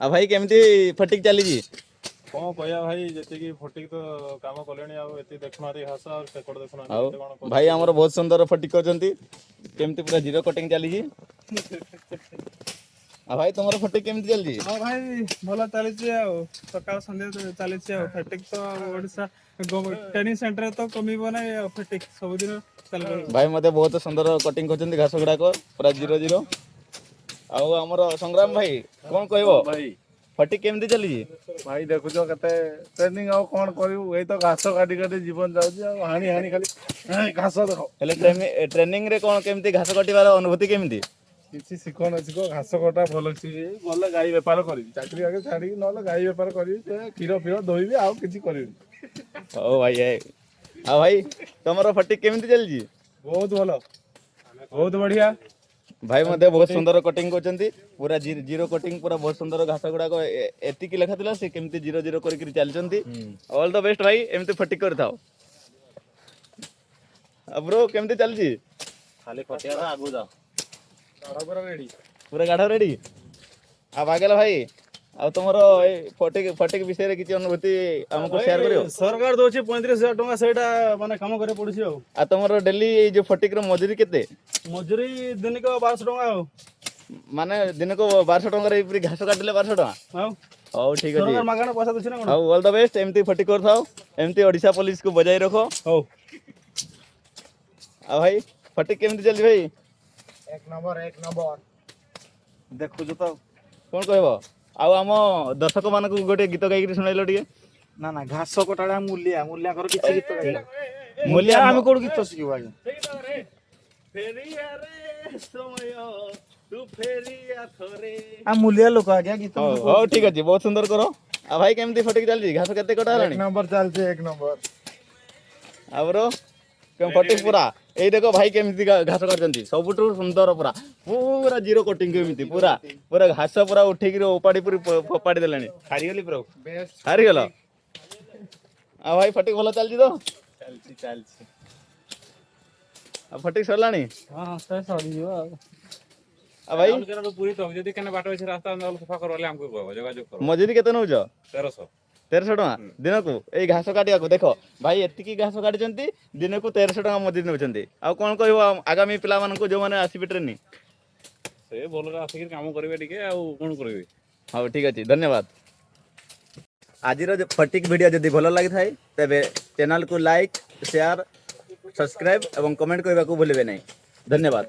आ भाई केमती फटिक चली कौन कहया भाई जी फटिक तो काम कले देखुना घास और सेकड़ देखुना भाई आमर बहुत सुंदर फटिक करमती पूरा जीरो कटिंग चली भाई तुम फटिक केमती चली हाँ भाई भल चली सकाल संध्या चली फटिक तो ओडिशा ट्रेनिंग सेंटर तो कमिब ना फटिक सबुदिन चल भाई मते बहुत सुंदर कटिंग कर घास गुड़ाक पूरा जीरो जीरो आमर संग्राम भाई कौन कह भाई फटिक केमती चली भाई देखुच के ट्रेनिंग आउ कौन करू ये तो घास काटी काटी जीवन जाऊँ हाणी हाणी खाली घास देख हेले ट्रेनिंग रे कौन केमती घास काटिबार अनुभूति केमती किसी शिख न शिख घास कटा भल गले गाई बेपार करी चाकरी आगे छाड़ी ना गाई बेपार करी क्षीर फीर धोबी आउ कि करी ओ भाई आ भाई तुम फटिक केमती चली बहुत भल बहुत बढ़िया भाई मते बहुत सुंदर कटिंग करछंती पूरा जीरो कटिंग पूरा बहुत सुंदर घास गुड़ा को एतिकी लेखा थिला से केमती जीरो जीरो करके चलछंती ऑल द बेस्ट भाई एमती फटिक करथाओ ब्रो केमती चलजी खाली खटिया आगु जा पूरा गाढ़ रेडी आ बागेला भाई आ तुमरो ए फटिक फटिक विषय रे किछि अनुभूति हमको शेयर करियो सरकार दोछि 35,000 टका सेटा माने काम करे पड़ुछि आ तुमरो डेली जो फटिक रो मजूरी केते मजूरी दिन को 1200 टका माने दिन को 1200 टका रे पूरी घास काटले 1200 टका हां ओ ठीक अछि सरकार मागଣା पैसा दोछि ना कोन हाउ ऑल द बेस्ट एमती फटिक करथाओ एमती ओडिशा पुलिस को बजाय रखो हो आ भाई फटिक केमती चली भाई एक नंबर देखु तो कौन कहबो आउ आम दर्शक मानक गोटे गीत गाइक सुनाइलो टिके ना ना घास कटाड़ा मूल्य मूल्य कर किछि गीत गाइला मूल्य हम कोड गीत सिखिबा आ मूल्य लोक आज्ञा गीत हो ठीक अछि बहुत सुंदर करो आ भाई केमती फटिक चलजी घास केते कटा हलानी नंबर चलছে एक नंबर आबरो केम फटिक पूरा ए देखो भाई केमती घास काटजंती सबुठु सुंदर पूरा पूरा जीरो कटिंग केमती पूरा पूरा घास पूरा उठे कि उपाड़ी पूरी फोपाड़ी देलानी हारी गली प्रो हारी गेलो आ भाई फटिक भलो चलजी तो चलछि आ फटिक सरलानी हां से सरी जो आ भाई तो पूरी तो जदी कने बाटो छै रास्ता न सफा करले हमको कहबो जोगाजोग करो मजूरी केते नउज 1300 1300 टका दिन को ए घास काटिया को देखो भाई एतिकी घास काटिचंती दिन को 1300 टका मजूरी नउचंती आ कोन कहबो आगामी पिला मानन को जो माने आसी ट्रेनिंग से बोलरे आसी काम करबे टिके आ कोन करबे हाँ ठीक अच्छे धन्यवाद आज फटिक वीडियो जदि भल लगी थाए तेबे चैनल को लाइक शेयर सब्सक्राइब एवं कमेंट करने को भूलिए नहीं धन्यवाद।